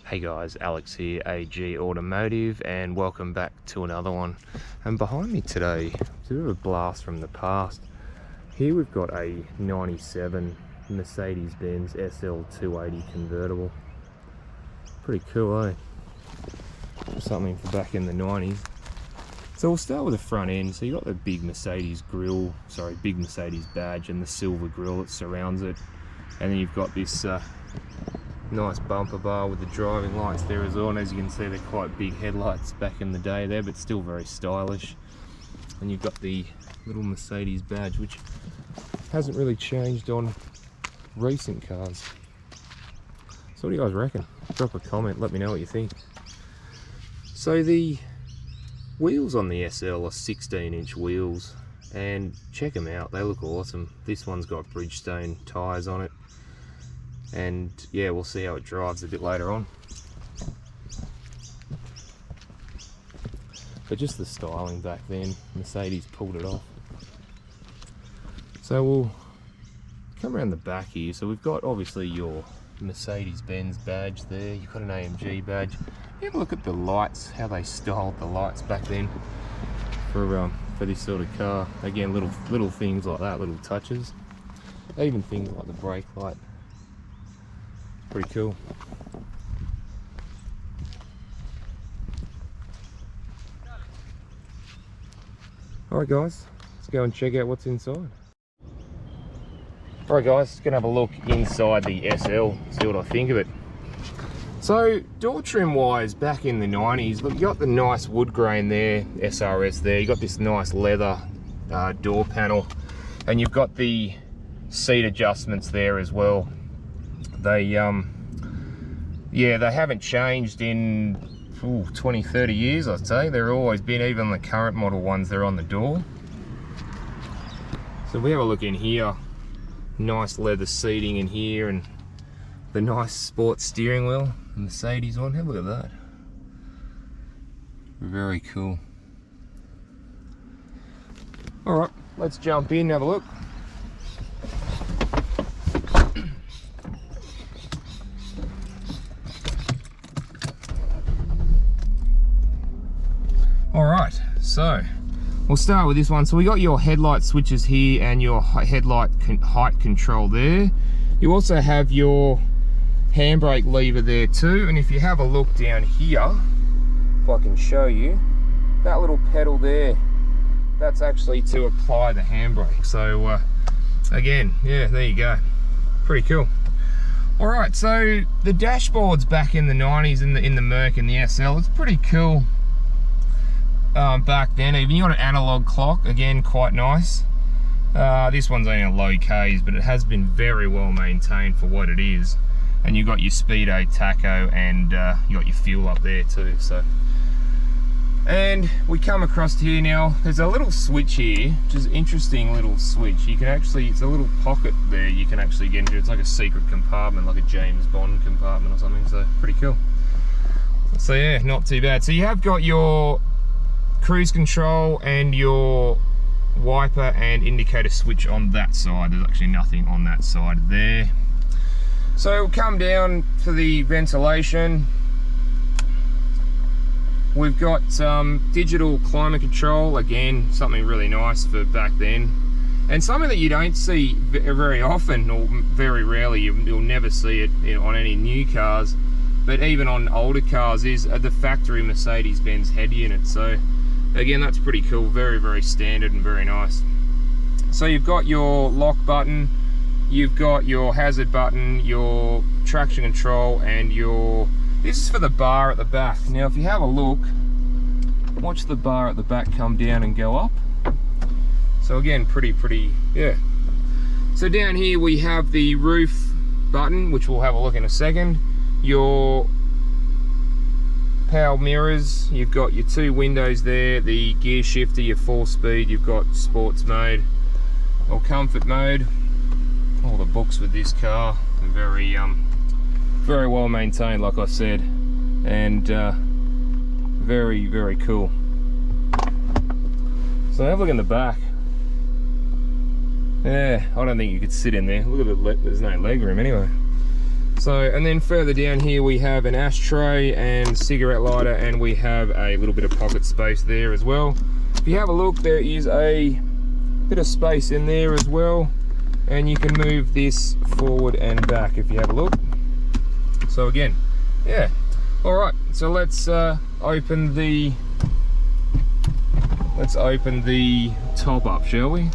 Hey guys, Alex here, AG Automotive, and welcome back to another one. And behind me today, it's a bit of a blast from the past. Here we've got a 97 Mercedes-Benz SL280 convertible. Pretty cool, eh? Something for back in the 90s. So we'll start with the front end. So you've got the big Mercedes grille, big Mercedes badge and the silver grille that surrounds it. And then you've got this nice bumper bar with the driving lights there as well, and as you can see they're quite big headlights back in the day there, but still very stylish. And you've got the little Mercedes badge, which hasn't really changed on recent cars. So what do you guys reckon? Drop a comment, let me know what you think. So the wheels on the SL are 16-inch wheels, and check them out, they look awesome. This one's got Bridgestone tyres on it. And yeah, we'll see how it drives a bit later on. But just the styling back then, Mercedes pulled it off. So we'll come around the back here. So we've got obviously your Mercedes-Benz badge there. You've got an AMG badge. Have a look at the lights, how they styled the lights back then for this sort of car. Again, little things like that, little touches. Even things like the brake light. Pretty cool. Alright guys, let's go and check out what's inside. Alright guys, just gonna have a look inside the SL, see what I think of it. So door trim wise, back in the 90s, look, you got the nice wood grain there, SRS there, you got this nice leather door panel, and you've got the seat adjustments there as well. They haven't changed in 20-30 years, I'd say. They've always been, even the current model ones, they're on the door. So we have a look in here, nice leather seating in here, and the nice sports steering wheel, the Mercedes one. Have a look at that. Very cool. All right, let's jump in and have a look. Alright, so we'll start with this one. So we got your headlight switches here and your headlight height control there. You also have your handbrake lever there too, and if you have a look down here, if I can show you, that little pedal there, that's actually to apply the handbrake. So again, yeah, there you go, pretty cool. Alright, so the dashboard's back in the 90s in the Merc and the SL. It's pretty cool. Back then, even you got an analog clock, again quite nice. This one's only a low Ks, but it has been very well maintained for what it is. And you've got your speedo, tacho, and you got your fuel up there too. So, and we come across to here now. There's a little switch here, which is an interesting little switch. You can actually, it's a little pocket there. You can actually get into. It's like a secret compartment, like a James Bond compartment or something. So pretty cool. So yeah, not too bad. So you have got your cruise control and your wiper and indicator switch on that side. There's actually nothing on that side there. So we'll come down to the ventilation. We've got digital climate control, again something really nice for back then, and something that you don't see very often, or very rarely. You'll never see it on any new cars, but even on older cars, is the factory Mercedes-Benz head unit. So again, that's pretty cool, very standard and very nice. So you've got your lock button, you've got your hazard button, your traction control, and this is for the bar at the back. Now if you have a look, watch the bar at the back come down and go up. So again, pretty, yeah. So down here we have the roof button, which we'll have a look in a second. Your power mirrors, you've got your two windows there, the gear shifter, your 4-speed, you've got sports mode or comfort mode. All the books with this car are very well maintained, like I said, and very cool. So have a look in the back. Yeah, I don't think you could sit in there. Look at there's no leg room anyway. So, and then further down here we have an ashtray and cigarette lighter, and we have a little bit of pocket space there as well. If you have a look, there is a bit of space in there as well, and you can move this forward and back if you have a look. So again, yeah. All right, so let's open the top up, shall we?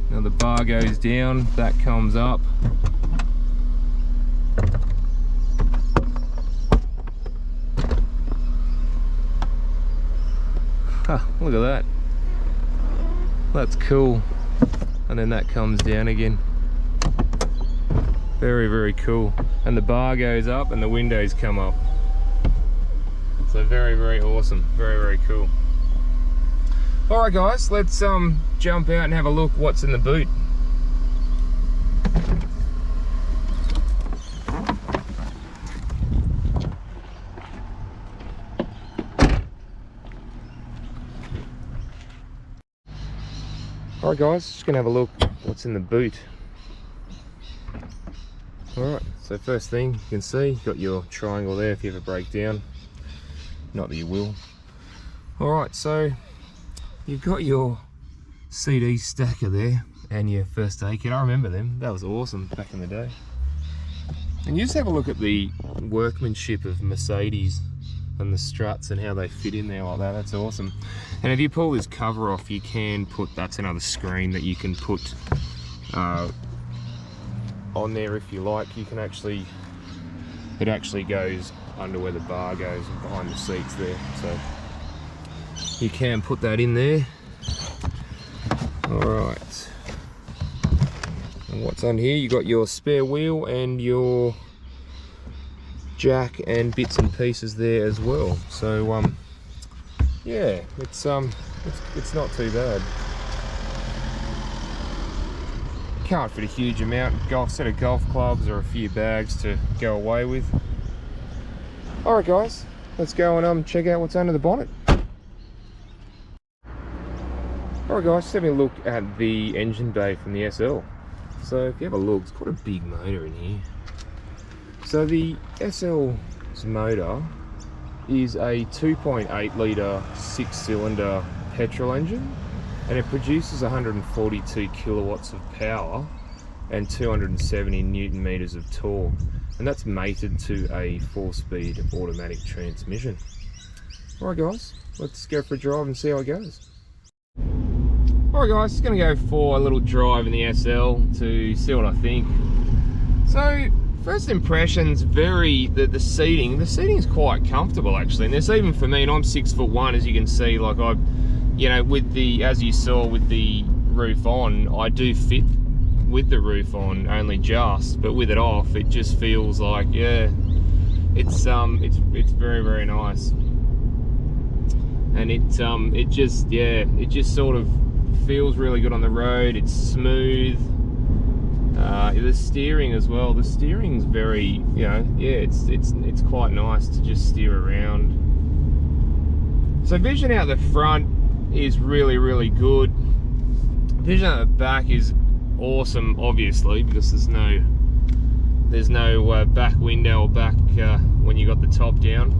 Now the bar goes down, that comes up. Look at that. That's cool. And then that comes down again. Very, very cool. And the bar goes up and the windows come up. So very, very awesome. Very, very cool. Alright guys, let's jump out and have a look what's in the boot. Alright guys, just gonna have a look what's in the boot. Alright, so first thing you can see, you've got your triangle there if you ever break down. Not that you will. Alright, so you've got your CD stacker there and your first aid kit. I remember them, that was awesome back in the day. And you just have a look at the workmanship of Mercedes and the struts and how they fit in there like that. That's awesome. And if you pull this cover off, you can put, that's another screen that you can put on there if you like. You can actually, it actually goes under where the bar goes and behind the seats there, so you can put that in there. All right, and what's on here, you got your spare wheel and your jack and bits and pieces there as well. So yeah, it's not too bad. Can't fit a huge amount. Set of golf clubs or a few bags to go away with. All right guys, let's go and check out what's under the bonnet. All right guys, just having a look at the engine bay from the SL. So if you have a look, it's quite a big motor in here. So the SL's motor is a 2.8 litre 6-cylinder petrol engine, and it produces 142 kilowatts of power and 270 newton meters of torque, and that's mated to a 4-speed automatic transmission. Alright guys, let's go for a drive and see how it goes. Alright guys, just going to go for a little drive in the SL to see what I think. So first impressions, the seating is quite comfortable actually, and there's even for me, and I'm 6'1", as you can see, like I've, you know, with the, as you saw with the roof on, I do fit with the roof on only just, but with it off, it just feels like, yeah, it's very, very nice, and it just sort of feels really good on the road. It's smooth. The steering as well. The steering's very, you know, yeah, it's quite nice to just steer around. So vision out the front is really, really good. Vision at the back is awesome, obviously, because there's no back window or back when you got the top down.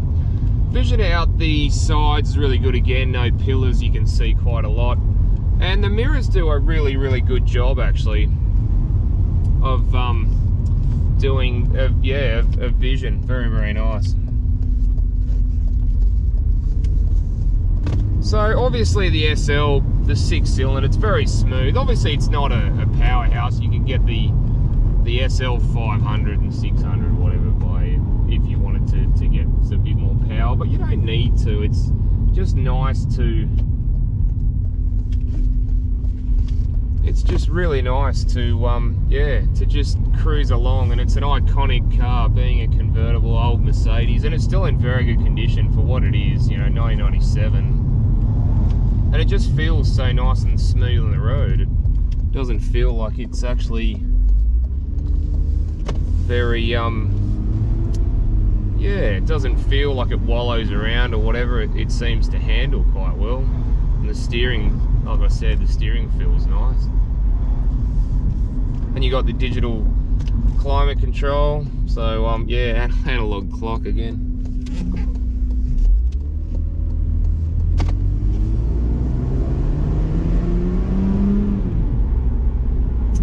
Vision out the sides is really good again. No pillars, you can see quite a lot, and the mirrors do a really, really good job actually of doing of vision. Very, very nice. So obviously the SL, the 6-cylinder, it's very smooth. Obviously it's not a powerhouse. You can get the SL 500 and 600 whatever by if you wanted to get a bit more power, but you don't need to. It's just nice to, it's just really nice to to just cruise along, and it's an iconic car, being a convertible old Mercedes, and it's still in very good condition for what it is, you know, 1997. And it just feels so nice and smooth on the road. It doesn't feel like it's actually very, it doesn't feel like it wallows around or whatever. It seems to handle quite well. And the steering, like I said, the steering feels nice. And you got the digital climate control. So yeah, analog clock again.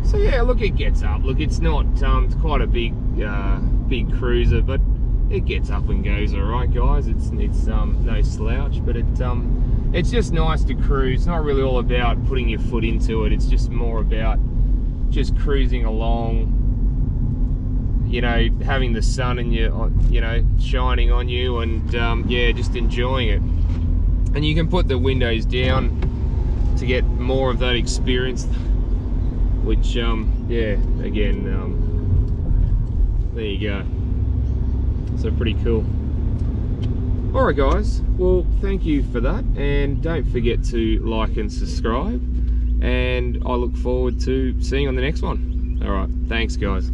So yeah, look, it gets up. Look, it's not, it's quite a big big cruiser, but it gets up and goes all right, guys. It's no slouch, but it's just nice to cruise. It's not really all about putting your foot into it. It's just more about just cruising along, you know, having the sun in your, you know, shining on you, and yeah, just enjoying it. And you can put the windows down to get more of that experience, which yeah, again, there you go. So pretty cool. All right, guys, well, thank you for that, and don't forget to like and subscribe, and I look forward to seeing you on the next one. All right, thanks, guys.